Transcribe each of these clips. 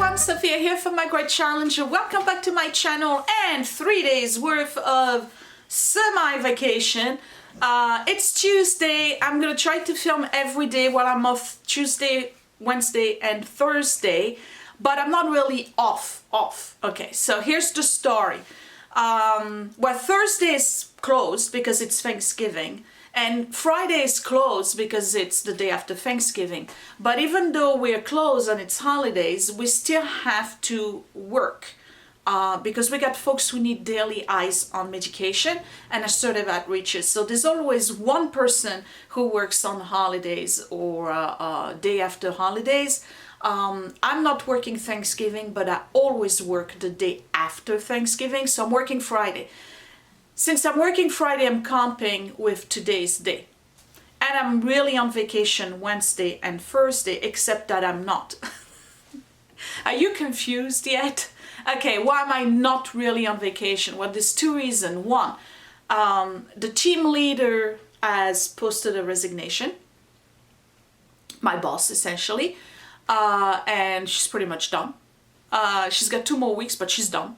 everyone, Sophia here for my great challenger. Welcome back to my channel and 3 days worth of semi-vacation. It's Tuesday. I'm gonna try to film every day while I'm off Tuesday, Wednesday and Thursday, but I'm not really off. Okay, so here's the story. Well, Thursday is closed because it's Thanksgiving. And Friday is closed because it's the day after Thanksgiving. But even though we're closed and it's holidays, we still have to work because we got folks who need daily eyes on medication and assertive outreaches. So there's always one person who works on holidays or day after holidays. I'm not working Thanksgiving, but I always work the day after Thanksgiving. So I'm working Friday. Since I'm working Friday, I'm comping with today's day. And I'm really on vacation Wednesday and Thursday, except that I'm not. Are you confused yet? Okay, why am I not really on vacation? Well, there's two reasons. One, the team leader has posted a resignation. My boss, essentially. And she's pretty much done. She's got 2 more weeks, but she's done.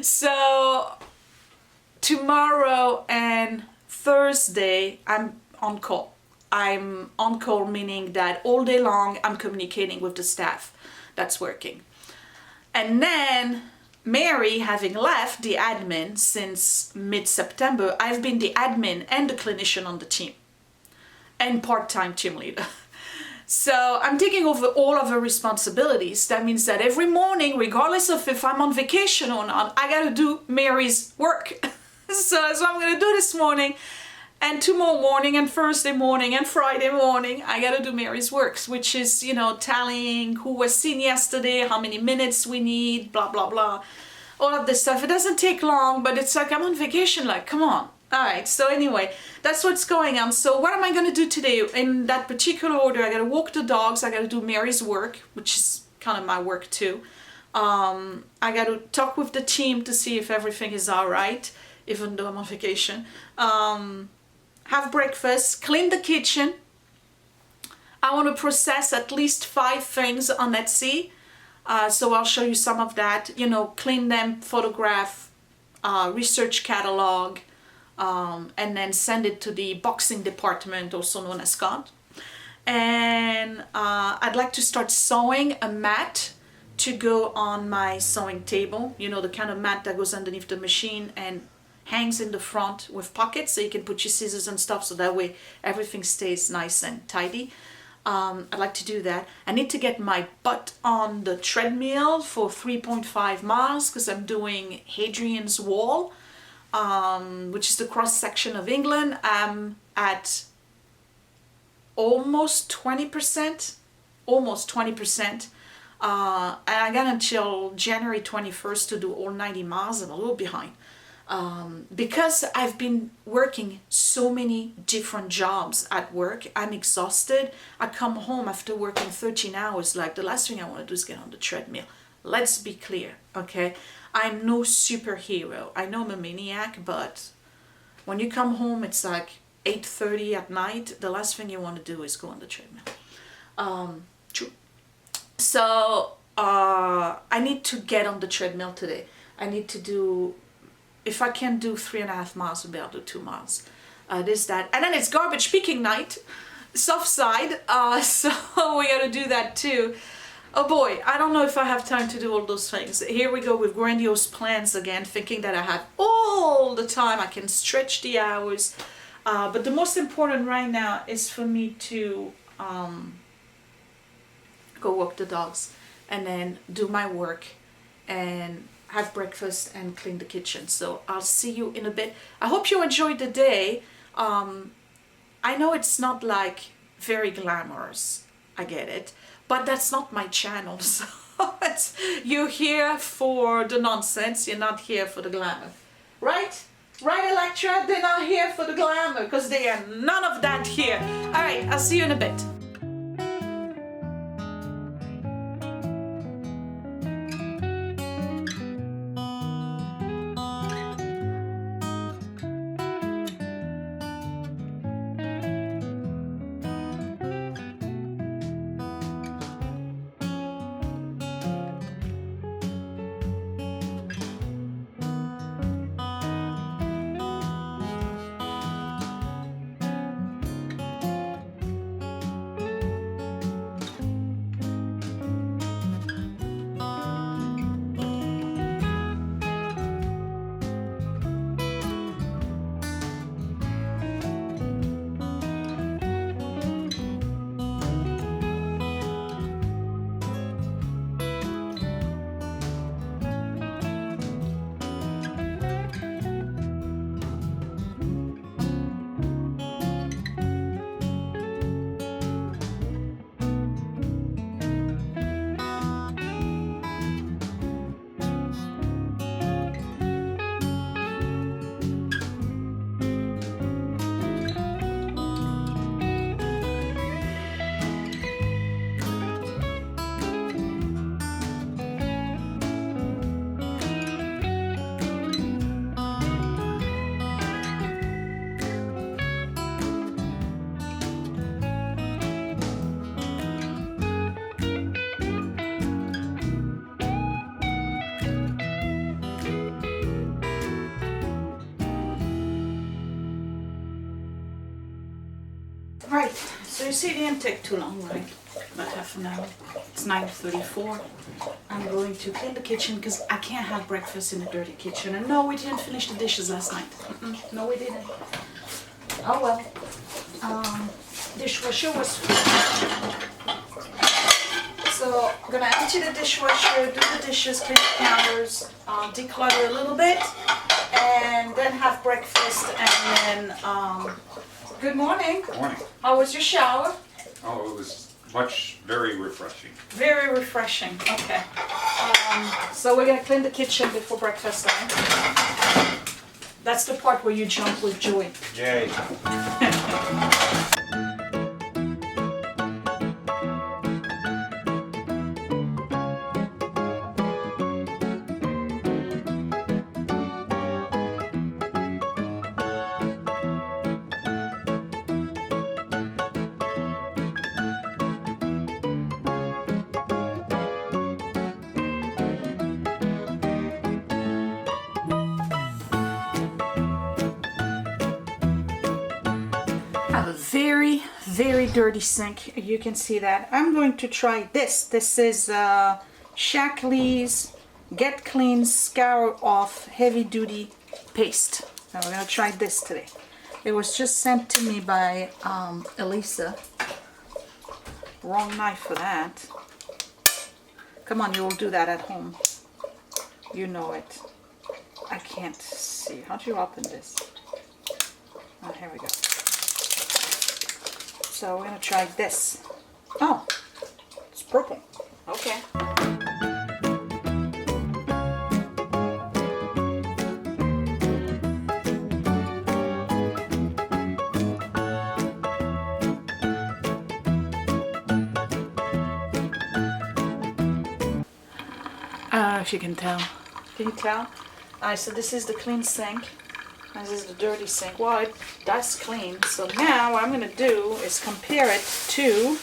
So tomorrow and Thursday, I'm on call. I'm on call, meaning that all day long I'm communicating with the staff that's working. And then Mary, having left the admin since mid-September, I've been the admin and the clinician on the team and part-time team leader. So I'm taking over all of her responsibilities. That means that every morning, regardless of if I'm on vacation or not, I gotta do Mary's work. So that's what I'm gonna do this morning. And tomorrow morning and Thursday morning and Friday morning, I gotta do Mary's works, which is, you know, tallying who was seen yesterday, how many minutes we need, blah, blah, blah. All of this stuff. It doesn't take long, but it's like I'm on vacation, like, come on. All right, so anyway, that's what's going on. So what am I gonna do today? In that particular order, I gotta walk the dogs, I gotta do Mary's work, which is kind of my work too. I gotta talk with the team to see if everything is all right, even though I'm on vacation. Have breakfast, clean the kitchen. I want to process at least 5 things on Etsy. So I'll show you some of that. You know, clean them, photograph, research catalog, and then send it to the boxing department, also known as COD. And I'd like to start sewing a mat to go on my sewing table. You know, the kind of mat that goes underneath the machine and hangs in the front with pockets so you can put your scissors and stuff, so that way everything stays nice and tidy. I'd like to do that. I need to get my butt on the treadmill for 3.5 miles because I'm doing Hadrian's Wall, which is the cross section of England. I'm at almost 20%. And I got until January 21st to do all 90 miles. I'm a little behind. Because I've been working so many different jobs at work, I'm exhausted. I come home after working 13 hours, like the last thing I want to do is get on the treadmill. Let's be clear, okay? I'm no superhero. I know I'm a maniac, but when you come home, it's like 8:30 at night. The last thing you want to do is go on the treadmill. True. So I need to get on the treadmill today. I need to do, if I can do 3.5 miles, maybe I'll do 2 miles. This, that. And then it's garbage picking night, soft side. So we gotta do that too. Oh boy, I don't know if I have time to do all those things. Here we go with grandiose plans again, thinking that I have all the time, I can stretch the hours. But the most important right now is for me to go walk the dogs and then do my work and have breakfast and clean the kitchen. So I'll see you in a bit. I hope you enjoyed the day. I know it's not like very glamorous, I get it, but that's not my channel. So you're here for the nonsense, you're not here for the glamour, right? Right, Electra? They're not here for the glamour because they are none of that here. All right, I'll see you in a bit. So you see, it didn't take too long, right? About half an hour. It's 9:34. I'm going to clean the kitchen because I can't have breakfast in a dirty kitchen. And no, we didn't finish the dishes last night. No, we didn't. Oh well. Dishwasher was full. So I'm gonna empty the dishwasher, do the dishes, clean the counters, declutter a little bit, and then have breakfast. And then, good morning. Morning. How was your shower? Oh, it was very refreshing. Very refreshing. Okay. So we're gonna clean the kitchen before breakfast time. That's the part where you jump with joy. Yay. I have a very, very dirty sink. You can see that. I'm going to try this. This is Shackley's Get Clean Scour Off Heavy Duty Paste. Now we're going to try this today. It was just sent to me by Elisa. Wrong knife for that. Come on, you will do that at home. You know it. I can't see. How do you open this? Oh, here we go. So we're gonna try this. Oh, it's purple. Okay. If you can tell. Can you tell? Alright, so this is the clean sink. This is the dirty sink. Well, it does clean. So now what I'm going to do is compare it to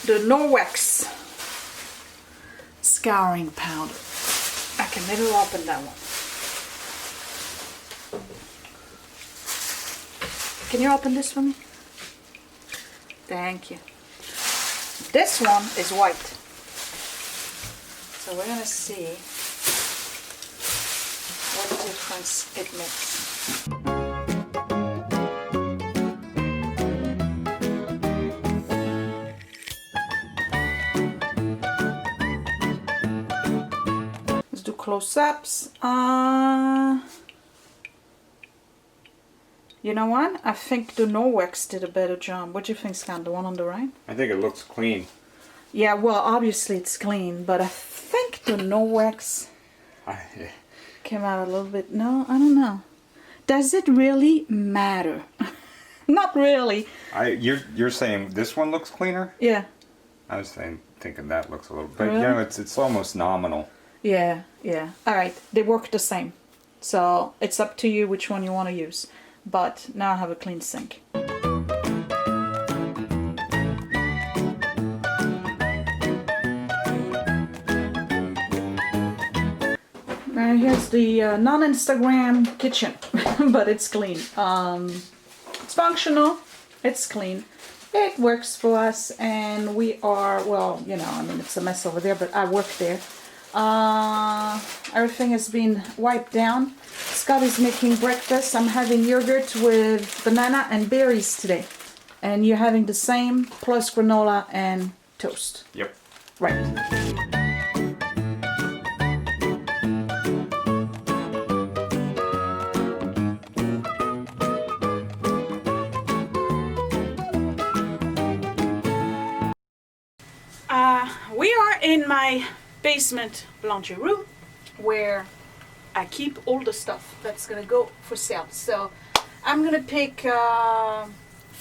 the Norwex scouring powder. I can never open that one. Can you open this for me? Thank you. This one is white. So we're going to see what difference it makes. Let's do close-ups. You know what? I think the Norwex did a better job. What do you think, Scott? The one on the right? I think it looks clean. Yeah, well, obviously it's clean, but I think the Norwex came out a little bit. No, I don't know. Does it really matter? Not really. You're saying this one looks cleaner? Yeah. I was thinking that looks a little, but Really? you know, it's almost nominal. Yeah, yeah. All right, they work the same. So it's up to you which one you want to use. But now I have a clean sink. Here's the non-Instagram kitchen, but it's clean. It's functional, it's clean, it works for us, and we are, well, you know, I mean, it's a mess over there, but I work there. Everything has been wiped down. Scott is making breakfast. I'm having yogurt with banana and berries today. And you're having the same, plus granola and toast. Yep. Right. We are in my basement laundry room where I keep all the stuff that's gonna go for sale. So I'm gonna pick 5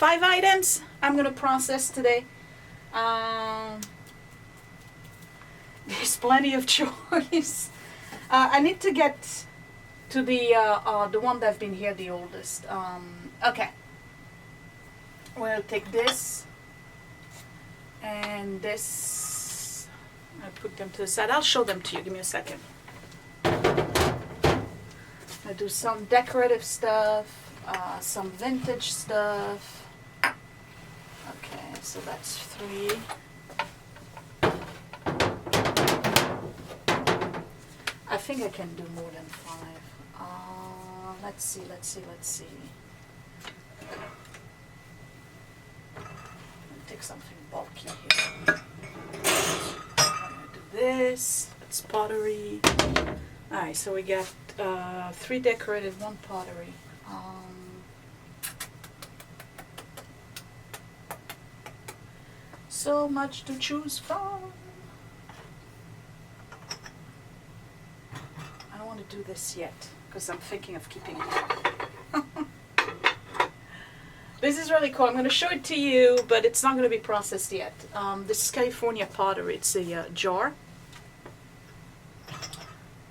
items I'm gonna process today. There's plenty of choice. I need to get to the one that's been here the oldest. Okay. We'll take this and this. I put them to the side. I'll show them to you. Give me a second. I do some decorative stuff. some vintage stuff. Okay, so that's 3. I think I can do more than 5. Let's see. Take something bulky here. I'm gonna do this. It's pottery. Alright, so we got 3 decorated, 1 pottery. So much to choose from. I don't want to do this yet because I'm thinking of keeping it. This is really cool. I'm going to show it to you, but it's not going to be processed yet. This is California pottery. It's a jar.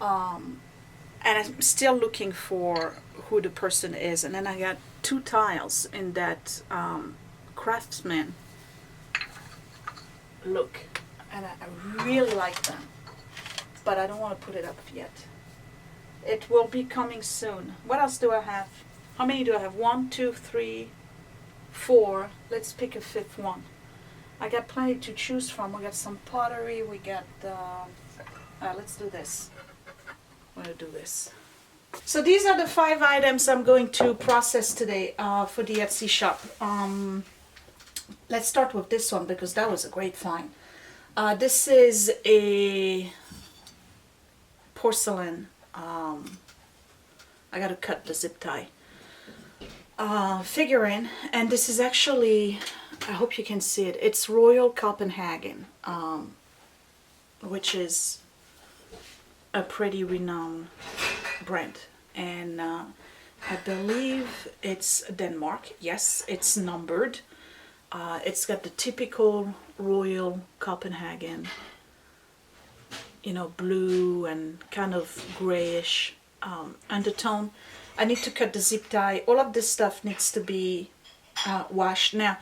And I'm still looking for who the person is. And then I got 2 tiles in that craftsman look. And I really like them. But I don't want to put it up yet. It will be coming soon. What else do I have? How many do I have? 1, 2, 3, 4. Let's pick a 5th one. I got plenty to choose from. We got some pottery. We got, let's do this. I'm going to do this. So these are the 5 items I'm going to process today for the Etsy shop. Let's start with this one because that was a great find. This is a porcelain. I got to cut the zip tie. Figurine, and this is actually, I hope you can see it, it's Royal Copenhagen, which is a pretty renowned brand, and I believe it's Denmark. Yes, it's numbered. It's got the typical Royal Copenhagen, you know, blue and kind of grayish undertone. I need to cut the zip tie. All of this stuff needs to be washed. Now,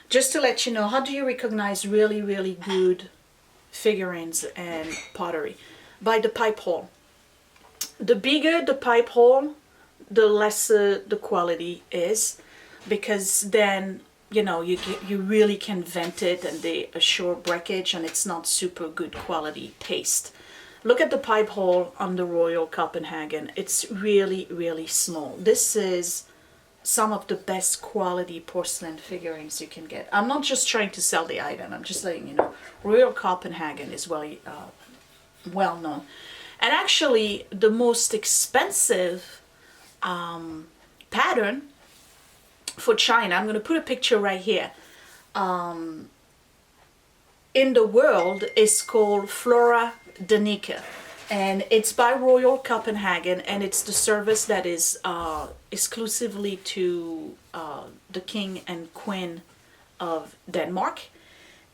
just to let you know, how do you recognize really, really good figurines and pottery? By the pipe hole. The bigger the pipe hole, the lesser the quality is, because then, you know, you really can vent it and they assure breakage and it's not super good quality taste. Look at the pipe hole on the Royal Copenhagen. It's really, really small. This is some of the best quality porcelain figurines you can get. I'm not just trying to sell the item. I'm just letting you know. Royal Copenhagen is well known. And actually, the most expensive pattern for China, I'm going to put a picture right here, in the world is called Flora Danica, and it's by Royal Copenhagen, and it's the service that is exclusively to the King and Queen of Denmark,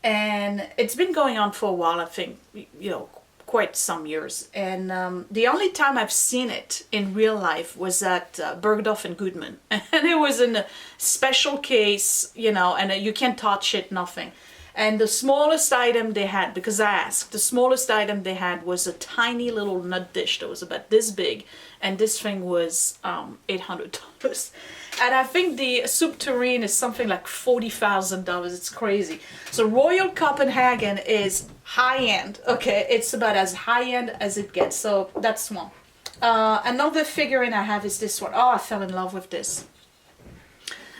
and it's been going on for a while. I think, you know, quite some years, and the only time I've seen it in real life was at Bergdorf and Goodman, and it was in a special case, you know, and you can't touch it, nothing. And the smallest item they had, because I asked, the smallest item they had was a tiny little nut dish that was about this big, and this thing was $800. And I think the soup tureen is something like $40,000. It's crazy. So Royal Copenhagen is high-end, okay? It's about as high-end as it gets, so that's one. Another figurine I have is this one. Oh, I fell in love with this.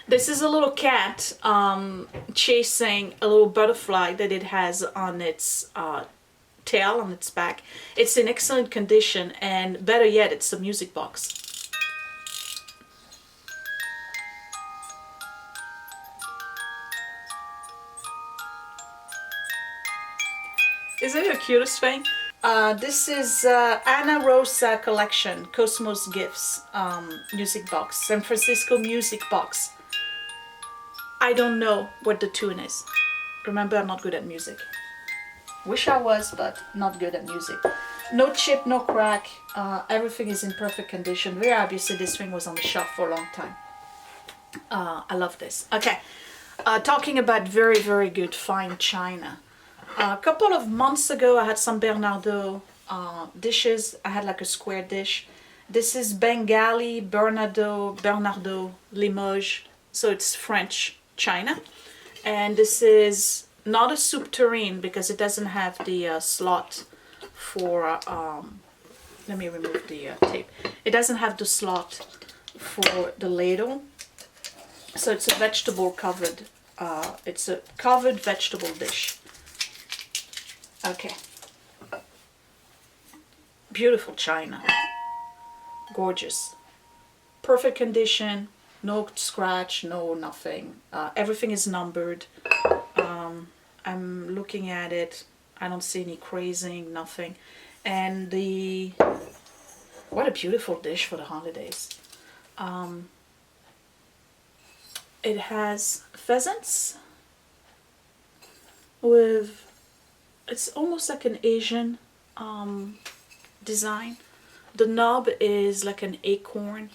This is a little cat chasing a little butterfly that it has on its tail, on its back. It's in excellent condition, and better yet, it's a music box. Isn't it the cutest thing? This is Ana Rosa Collection, Cosmos Gifts music box, San Francisco music box. I don't know what the tune is. Remember, I'm not good at music. Wish I was, but not good at music. No chip, no crack. Everything is in perfect condition. Very obviously, this thing was on the shelf for a long time. I love this. Okay, talking about very, very good fine china. A couple of months ago, I had some Bernardo dishes. I had like a square dish, This is Bengali, Bernardo, Limoges. So it's French china. And this is not a soup tureen because it doesn't have the slot for, let me remove the tape. It doesn't have the slot for the ladle. So it's a vegetable covered, it's a covered vegetable dish. Okay. Beautiful china. Gorgeous. Perfect condition. No scratch, no nothing. Everything is numbered. I'm looking at it. I don't see any crazing, nothing. And what a beautiful dish for the holidays. It has pheasants with, it's almost like an Asian design. The knob is like an acorn,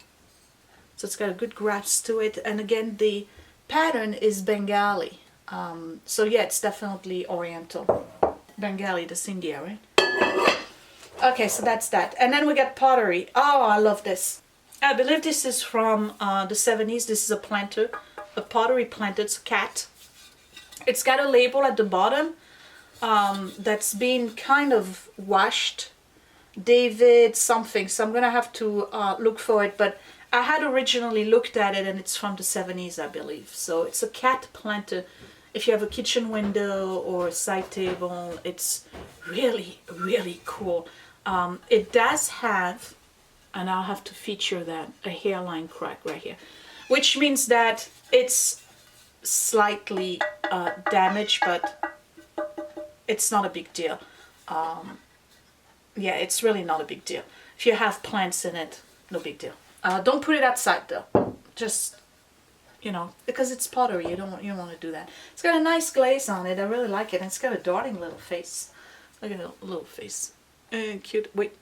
so it's got a good grasp to it. And again, the pattern is Bengali. So yeah, it's definitely Oriental. Bengali, that's India, right? Okay, so that's that. And then we got pottery. Oh, I love this. I believe this is from the 70s. This is a planter, a pottery planter. It's a cat. It's got a label at the bottom that's been kind of washed. David something. So I'm going to have to look for it. But I had originally looked at it and it's from the 70s, I believe. So it's a cat planter. If you have a kitchen window or a side table, it's really, really cool. It does have, and I'll have to feature that, a hairline crack right here, which means that it's slightly damaged, but it's not a big deal. Yeah, it's really not a big deal. If you have plants in it, no big deal. Don't put it outside though. Just, you know, because it's pottery, you don't want to do that. It's got a nice glaze on it. I really like it. And it's got a darling little face. Look at the little face. Cute. Wait,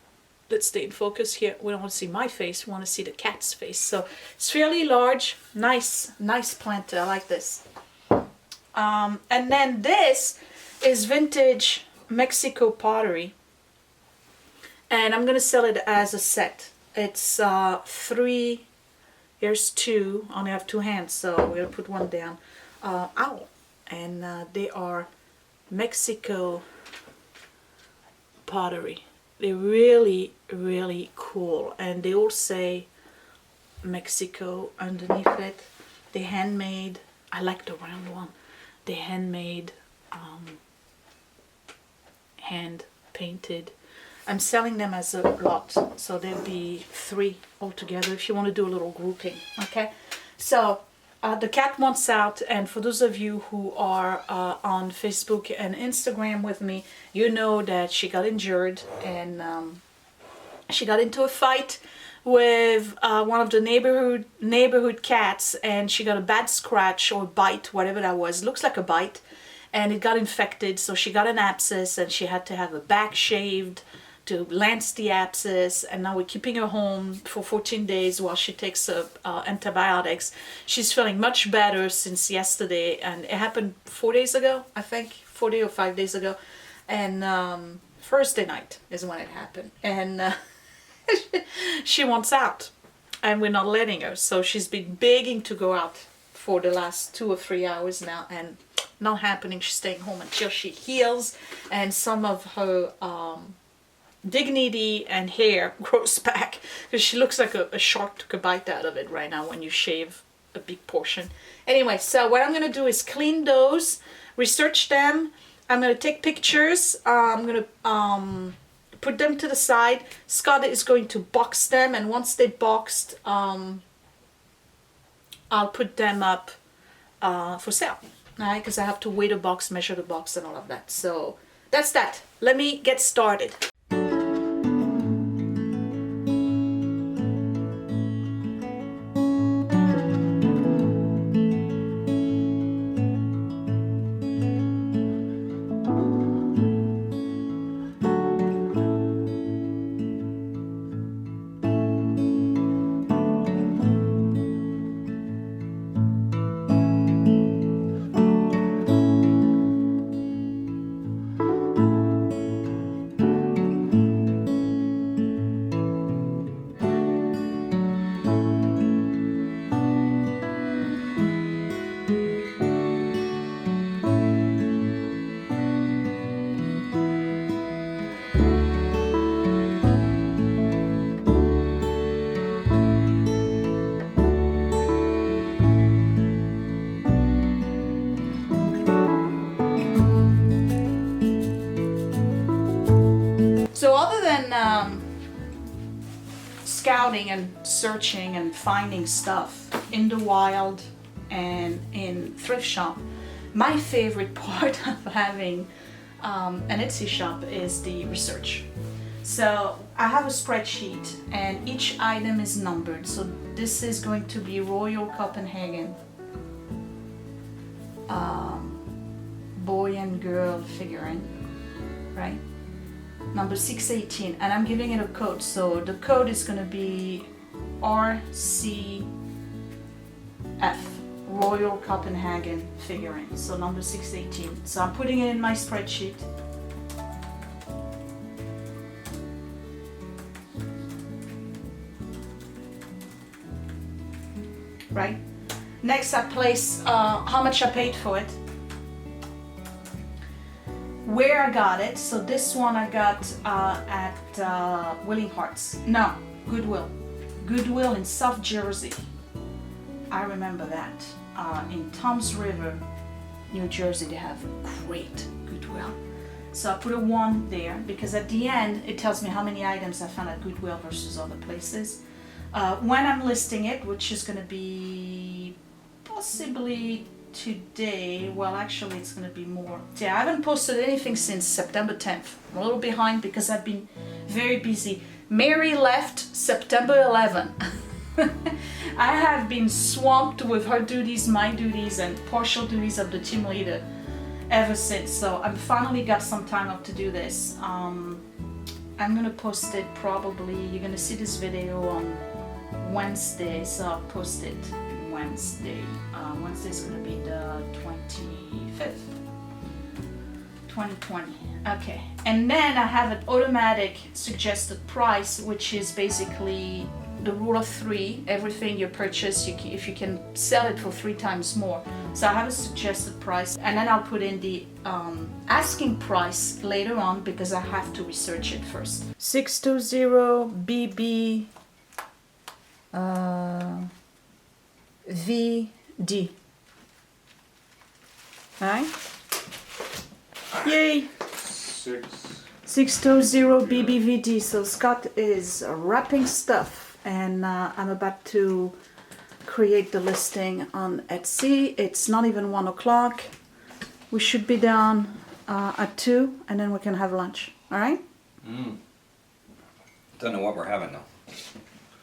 let's stay in focus here. We don't want to see my face. We want to see the cat's face. So it's fairly large. Nice planter. I like this. And then this is vintage Mexico pottery. And I'm going to sell it as a set. It's 3, here's 2. I only have 2 hands, so we're going to put one down. Ow. And they are Mexico pottery. They're really, really cool. And they all say Mexico underneath it. They're handmade. I like the round one. They're handmade, hand painted. I'm selling them as a lot, so there'll be 3 altogether if you want to do a little grouping. Okay, so the cat wants out, and for those of you who are on Facebook and Instagram with me, you know that she got injured and she got into a fight with one of the neighborhood cats, and she got a bad scratch or bite, whatever that was. It looks like a bite, and it got infected, so she got an abscess and she had to have her back shaved to lance the abscess, and now we're keeping her home for 14 days while she takes antibiotics. She's feeling much better since yesterday, and it happened 4 days ago, I think, 4 days or 5 days ago, and Thursday night is when it happened, and she wants out, and we're not letting her, so she's been begging to go out for the last 2 or 3 hours now, and not happening. She's staying home until she heals, and some of her dignity and hair grows back, because she looks like a shark took a bite out of it right now when you shave a big portion. Anyway, so what I'm going to do is clean those, research them. I'm going to take pictures. I'm going to put them to the side. Scott is going to box them, and once they're boxed, I'll put them up for sale. Alright, because I have to weigh the box, measure the box, and all of that. So that's that. Let me get started. scouting and searching and finding stuff in the wild and in thrift shop, my favorite part of having an Etsy shop is the research. So I have a spreadsheet and each item is numbered. So this is going to be Royal Copenhagen boy and girl figurine, right? Number 618, and I'm giving it a code. So the code is going to be RCF, Royal Copenhagen figurine. So number 618. So I'm putting it in my spreadsheet. Right? Next I place how much I paid for it, where I got it. So this one I got at Willing Hearts. No, Goodwill. Goodwill in South Jersey. I remember that. In Toms River, New Jersey, they have great Goodwill. So I put a 1 there because at the end it tells me how many items I found at Goodwill versus other places. When I'm listing it, which is going to be possibly today, well actually it's going to be more. Yeah, I haven't posted anything since September 10th. I'm a little behind because I've been very busy. Mary left September 11th. I have been swamped with her duties, my duties, and partial duties of the team leader ever since. So I've finally got some time up to do this. I'm gonna post it probably, you're gonna see this video on Wednesday, so I'll post it Wednesday. Wednesday is gonna be the 25th, 2020. Okay, and then I have an automatic suggested price, which is basically the rule of 3. Everything you purchase, if you can sell it for 3 times more. So I have a suggested price, and then I'll put in the asking price later on because I have to research it first. 620 BB VD. Right? Yay! 620 BBVD. So Scott is wrapping stuff, and I'm about to create the listing on Etsy. It's not even 1 o'clock. We should be done at 2, and then we can have lunch. All right? Don't know what we're having though.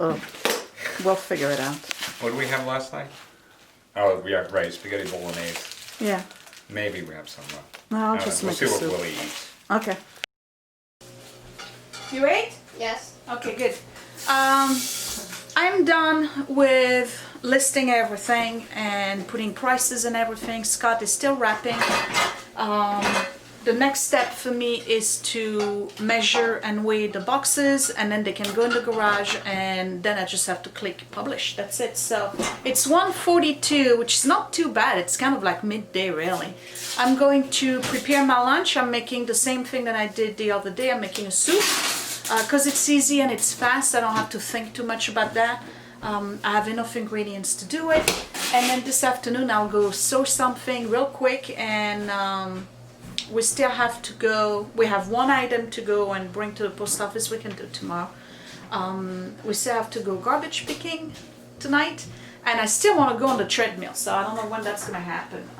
Oh, we'll figure it out. What did we have last night? Oh, we have right, spaghetti bolognese. Yeah. Maybe we have some left. No, I'll just we'll make see a what soup. Willie eats. Okay. You ate? Yes. Okay, good. I'm done with listing everything and putting prices and everything. Scott is still wrapping. The next step for me is to measure and weigh the boxes, and then they can go in the garage, and then I just have to click publish. That's it. So it's 1:42, which is not too bad. It's kind of like midday really. I'm going to prepare my lunch. I'm making the same thing that I did the other day. I'm making a soup because it's easy and it's fast. I don't have to think too much about that. I have enough ingredients to do it. And then this afternoon I'll go sew something real quick, and we still have to go. We have 1 item to go and bring to the post office. We can do tomorrow. We still have to go garbage picking tonight, and I still want to go on the treadmill, so I don't know when that's gonna happen.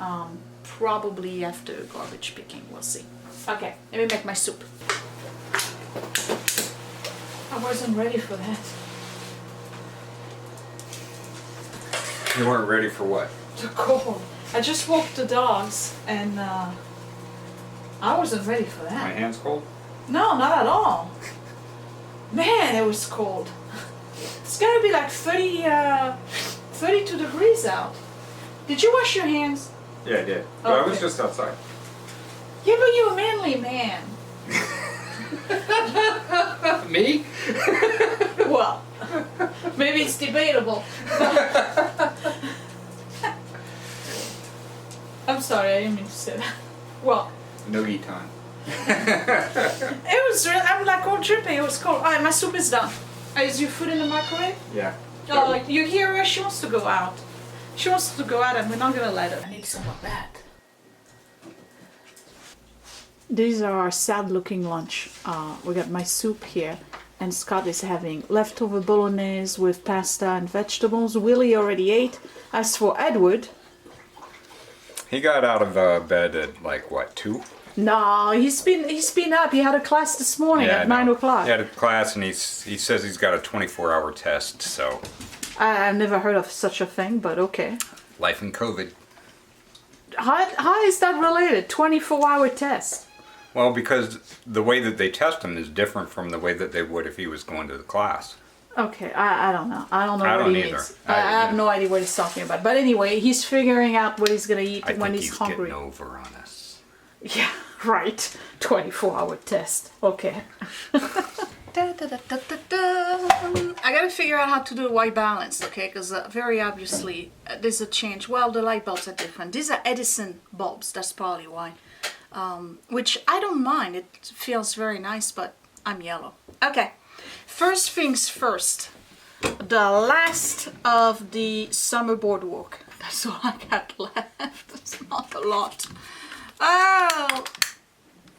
Probably after garbage picking, we'll see. Okay, let me make my soup. I wasn't ready for that. You weren't ready for what? The cold. I just walked the dogs, and I wasn't ready for that. My hand's cold? No, not at all. Man, it was cold. It's gonna be like 32 degrees out. Did you wash your hands? Yeah, I did. Oh, I was okay. just outside. Yeah, but you're a manly man. Me? Well, maybe it's debatable. I'm sorry, I didn't mean to say that. Well, Noogie time. it was really, I'm like all dripping, it was cold. Alright, my soup is done. Is your food in the microwave? Yeah. Oh, you hear her? She wants to go out. She wants to go out, and we're not gonna let her. I need some of that. These are our sad looking lunch. We got my soup here, and Scott is having leftover bolognese with pasta and vegetables. Willie already ate. As for Edward, He got out of bed at like what, 2? no, he's been up. He had a class this morning I at know. 9 o'clock. He had a class and he says he's got a 24-hour test, so. I've never heard of such a thing, but okay. Life in COVID. How is that related? 24-hour test. Well, because the way that they test him is different from the way that they would if he was going to the class. Okay, I don't know. I don't know I what don't he either. means. I have no idea what he's talking about. But anyway, he's figuring out what he's gonna eat I when think he's he's hungry. getting over on us. Yeah, right. 24-hour test. Okay. I gotta figure out how to do a white balance, okay? Because very obviously there's a change. Well, the light bulbs are different. These are Edison bulbs. That's probably why. Which I don't mind. It feels very nice, but I'm yellow. Okay. First things first. The last of the summer boardwalk. That's all I got left. It's not a lot. Oh,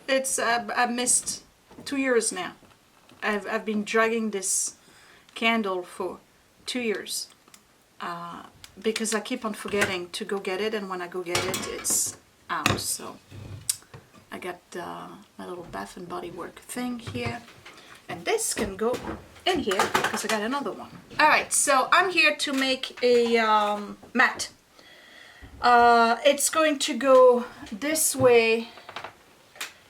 it's I missed 2 years now. I've been dragging this candle for 2 years because I keep on forgetting to go get it, and when I go get it, it's out. So I got my little Bath and Body Works thing here, and this can go in here because I got another one. All right, so I'm here to make a mat. It's going to go this way,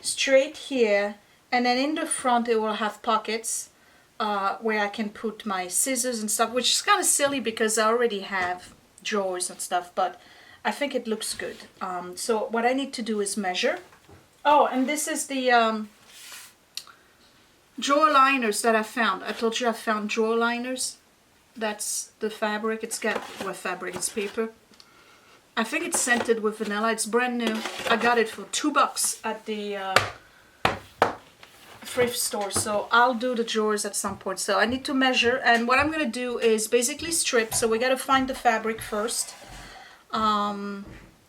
straight here, and then in the front it will have pockets where I can put my scissors and stuff, which is kind of silly because I already have drawers and stuff, but I think it looks good. So what I need to do is measure. Oh, and this is the drawer liners that I found. I told you I found drawer liners. That's the fabric. It's got, what fabric? It's paper. I think it's scented with vanilla. It's brand new. I got it for $2 at the thrift store. So I'll do the drawers at some point. So I need to measure, and what I'm gonna do is basically strip. So we gotta find the fabric first. And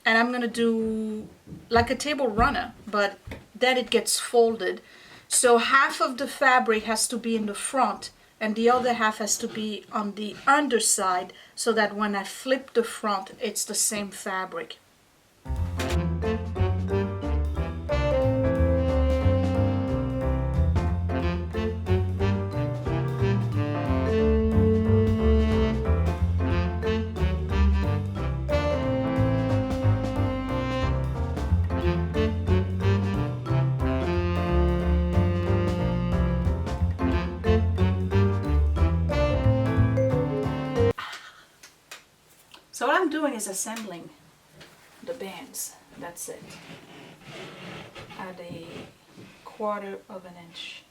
I'm gonna do like a table runner, but then it gets folded. So half of the fabric has to be in the front and the other half has to be on the underside, so that when I flip the front, it's the same fabric. So what I'm doing is assembling the bands. That's it. At a 1/4 of an inch.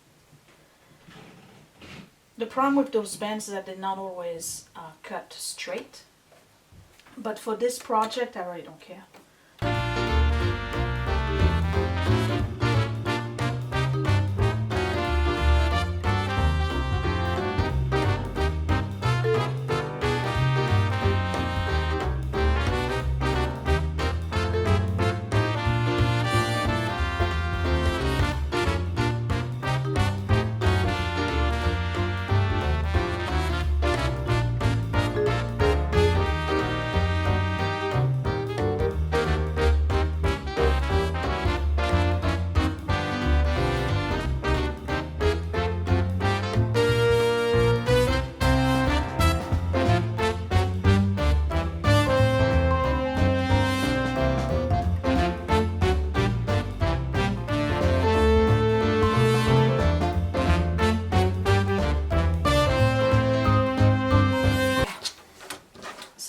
The problem with those bands is that they're not always cut straight. But for this project, I really don't care.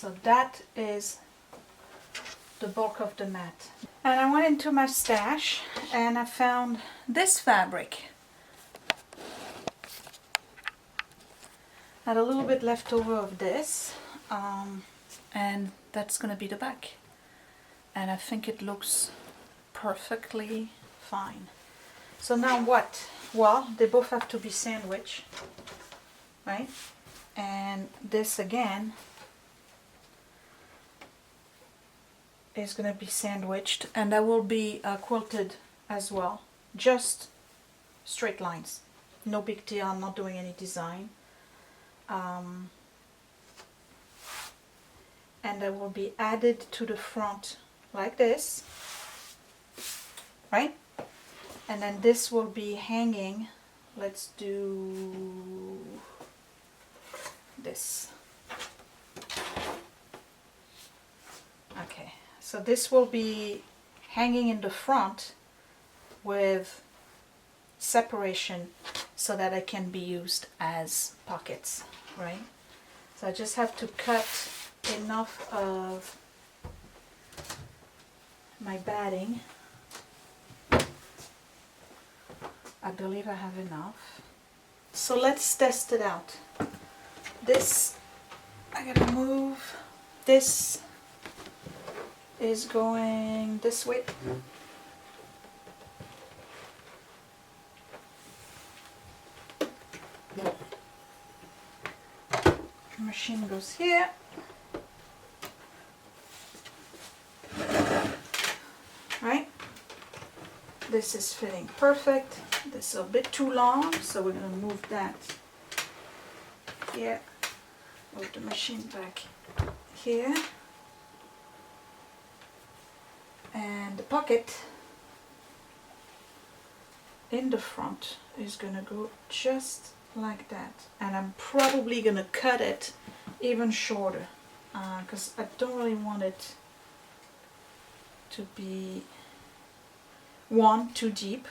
So that is the bulk of the mat. And I went into my stash and I found this fabric. I had a little bit left over of this, and that's gonna be the back. And I think it looks perfectly fine. So now what? Well, they both have to be sandwiched, right? And this again is going to be sandwiched, and that will be quilted as well. Just straight lines. no big deal, I'm not doing any design. And that will be added to the front like this, right? And then this will be hanging. Let's do this. Okay, so this will be hanging in the front with separation so that it can be used as pockets, right? So I just have to cut enough of my batting. I believe I have enough. So let's test it out. This, I gotta move. This is going this way. The machine goes here. Right? This is fitting perfect. This is a bit too long, so we're going to move that here. Move the machine back here. And the pocket in the front is going to go just like that. And I'm probably going to cut it even shorter because I don't really want it to be, one, too deep,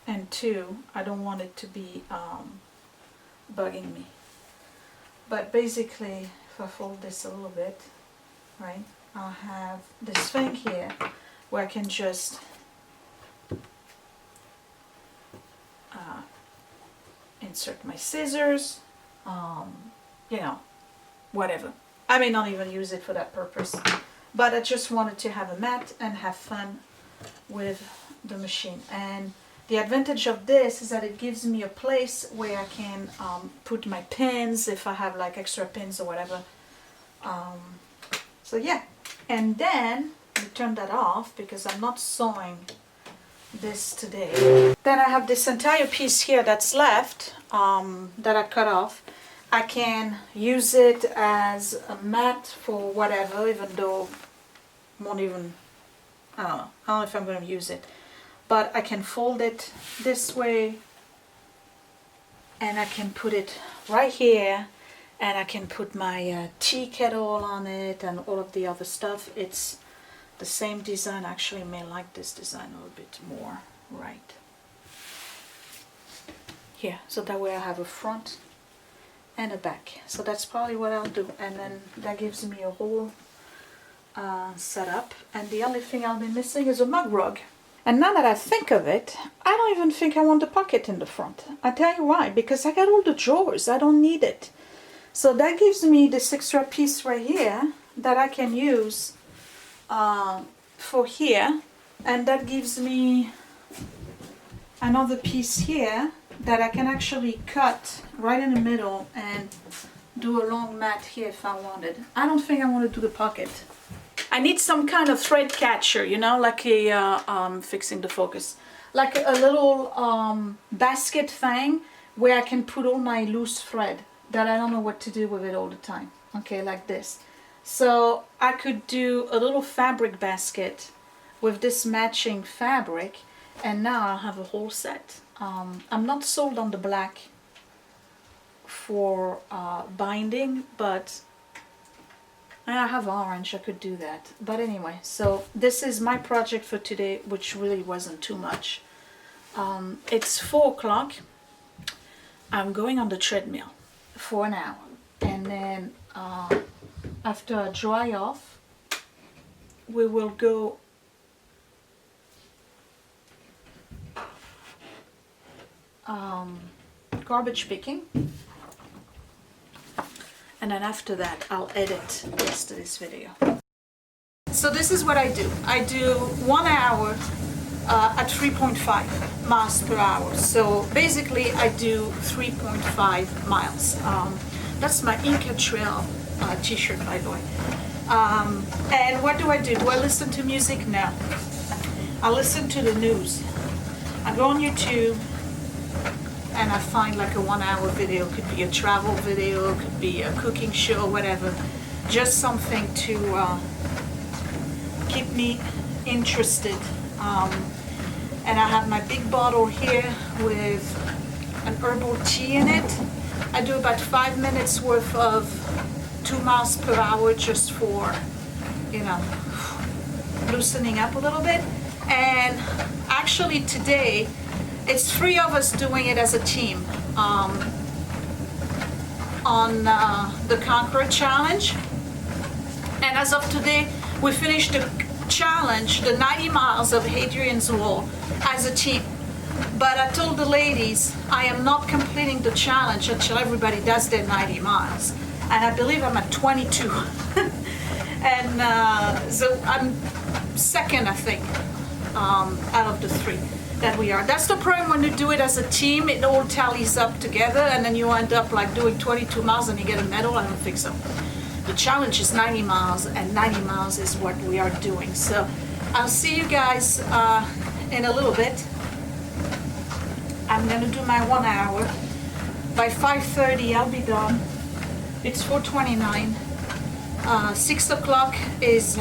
and two, I don't want it to be bugging me. But basically, if I fold this a little bit, right, I'll have this thing here where I can just insert my scissors, you know, whatever. I may not even use it for that purpose, but I just wanted to have a mat and have fun with the machine. And the advantage of this is that it gives me a place where I can put my pins if I have like extra pins or whatever. So yeah, and then we turn that off because I'm not sewing this today. Then I have this entire piece here that's left that I cut off. I can use it as a mat for whatever, even though I won't even, I don't know if I'm going to use it. But I can fold it this way and I can put it right here and I can put my tea kettle on it and all of the other stuff. It's the same design. Actually, I may like this design a little bit more, right here. So that way I have a front and a back. So that's probably what I'll do. And then that gives me a whole setup. And the only thing I'll be missing is a mug rug. And now that I think of it, I don't even think I want a pocket in the front. I tell you why, because I got all the drawers. I don't need it. So that gives me this extra piece right here that I can use for here. And that gives me another piece here that I can actually cut right in the middle and do a long mat here if I wanted. I don't think I want to do the pocket. I need some kind of thread catcher, you know, like a, fixing the focus, like a little basket thing where I can put all my loose thread that I don't know what to do with it all the time. Okay, like this. So I could do a little fabric basket with this matching fabric, and now I'll have a whole set. I'm not sold on the black for binding, but I have orange, I could do that. But anyway, so this is my project for today, which really wasn't too much. It's 4 o'clock. I'm going on the treadmill for an hour. And then after I dry off, we will go garbage picking. And then after that, I'll edit the rest of this video. So this is what I do. I do 1 hour at 3.5 miles per hour. So basically I do 3.5 miles. That's my Inca Trail t-shirt, by the way. And what do? Do I listen to music? No. I listen to the news. I go on YouTube and I find like a 1 hour video, could be a travel video, could be a cooking show, whatever, just something to keep me interested. And I have my big bottle here with an herbal tea in it. I do about 5 minutes worth of 2 miles per hour just for, you know, loosening up a little bit. And actually today, it's 3 of us doing it as a team on the Conqueror Challenge. And as of today, we finished the challenge, the 90 miles of Hadrian's Wall, as a team. But I told the ladies I am not completing the challenge until everybody does their 90 miles. And I believe I'm at 22. And so I'm second, I think, out of the 3 that we are. That's the problem when you do it as a team, it all tallies up together and then you end up like doing 22 miles and you get a medal. I don't think so. The challenge is 90 miles and 90 miles is what we are doing. So I'll see you guys in a little bit. I'm gonna do my 1 hour. By 5:30 I'll be done. It's 4:29. 6 o'clock is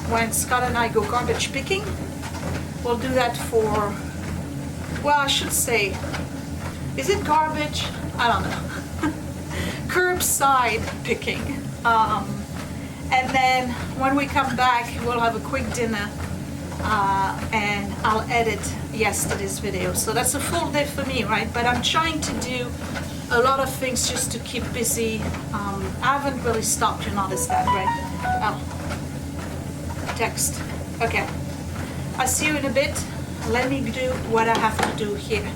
when Scott and I go garbage picking. We'll do that for, well, I should say, is it garbage? I don't know. Curbside picking. And then when we come back, we'll have a quick dinner and I'll edit yesterday's video. So that's a full day for me, right? But I'm trying to do a lot of things just to keep busy. I haven't really stopped, you notice that, right? Oh, text. Okay. I'll see you in a bit. Let me do what I have to do here.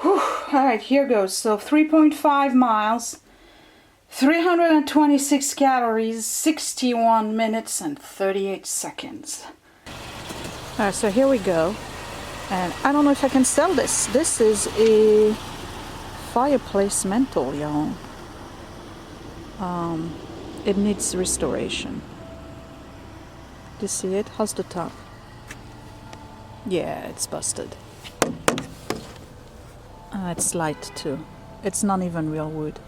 Whew. All right, here goes. So 3.5 miles. 326 calories, 61 minutes and 38 seconds. Alright, so here we go. And I don't know if I can sell this. This is a fireplace mantle, y'all. It needs restoration. Do you see it? How's the top? Yeah, it's busted. It's light too. It's not even real wood.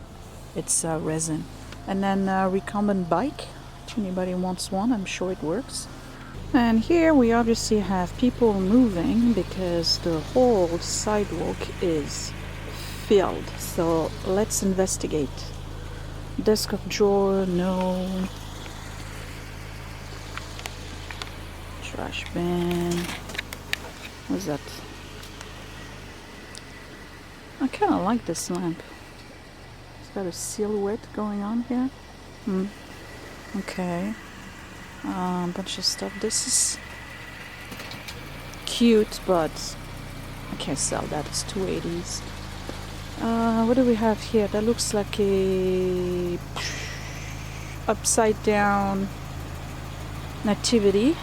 It's resin. And then recumbent bike. If anybody wants one, I'm sure it works. And here we obviously have people moving because the whole sidewalk is filled. So let's investigate. Desk of drawer, no. Trash bin. What's that? I kind of like this lamp. Got a silhouette going on here. Okay. Bunch of stuff. This is cute, but I can't sell that. It's 280s. What do we have here? That looks like a upside down nativity.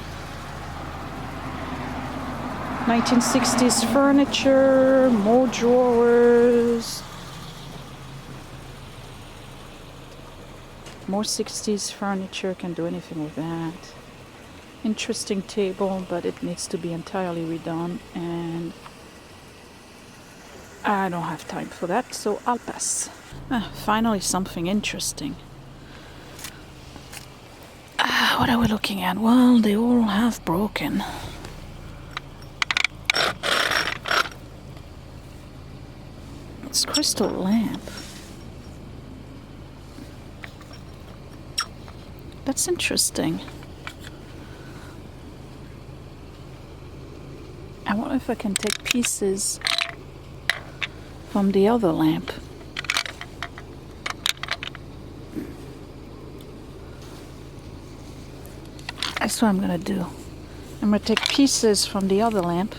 1960s furniture, more drawers. More 60s furniture, can do anything with that. Interesting table, but it needs to be entirely redone and I don't have time for that, so I'll pass. Finally something interesting. What are we looking at? Well, they all have broken. It's crystal lamp. That's interesting. I wonder if I can take pieces from the other lamp. That's what I'm gonna do. I'm gonna take pieces from the other lamp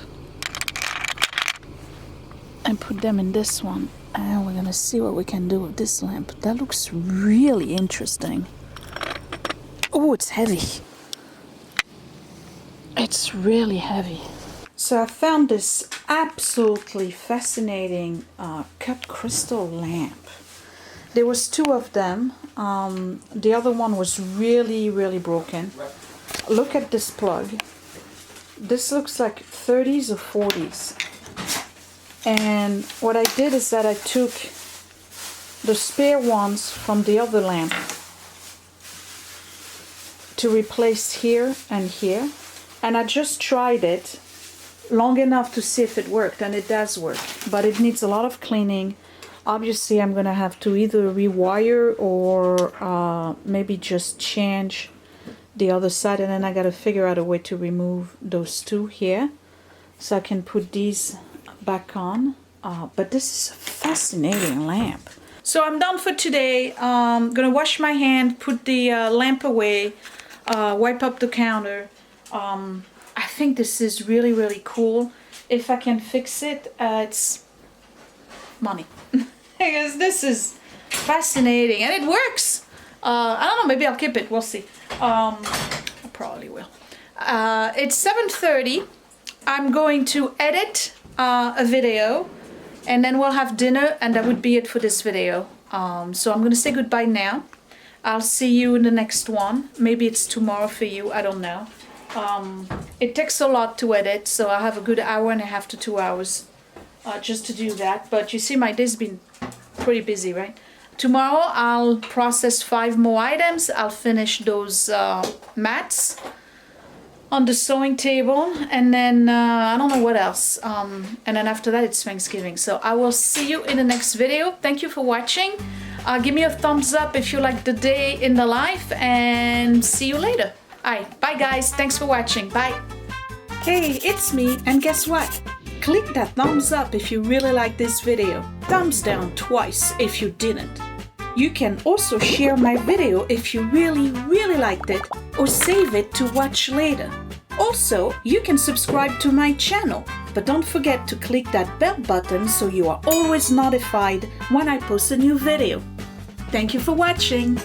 and put them in this one. And we're gonna see what we can do with this lamp. That looks really interesting. Oh, it's heavy. It's really heavy. So I found this absolutely fascinating cut crystal lamp. There was 2 of them. The other one was really, really broken. Look at this plug. This looks like 30s or 40s. And what I did is that I took the spare ones from the other lamp to replace here and here, and I just tried it long enough to see if it worked, and it does work, but it needs a lot of cleaning. Obviously I'm gonna have to either rewire or maybe just change the other side, and then I gotta figure out a way to remove those two here so I can put these back on. But this is a fascinating lamp. So I'm done for today. I'm gonna wash my hand, put the lamp away, wipe up the counter. I think this is really, really cool. If I can fix it, it's money. Because this is fascinating and it works. I don't know, maybe I'll keep it, we'll see. I probably will. It's 7:30. I'm going to edit a video, and then we'll have dinner, and that would be it for this video. So I'm gonna say goodbye now. I'll see you in the next one. Maybe it's tomorrow for you, I don't know. It takes a lot to edit, so I have a good hour and a half to 2 hours just to do that. But you see, my day's been pretty busy, right? Tomorrow I'll process 5 more items. I'll finish those mats on the sewing table, and then I don't know what else. And then after that it's Thanksgiving. So I will see you in the next video. Thank you for watching. Give me a thumbs up if you like the day in the life, and see you later. Alright, bye guys, thanks for watching, bye. Hey, it's me, and guess what? Click that thumbs up if you really like this video. Thumbs down twice if you didn't. You can also share my video if you really, really liked it, or save it to watch later. Also, you can subscribe to my channel, but don't forget to click that bell button so you are always notified when I post a new video. Thank you for watching.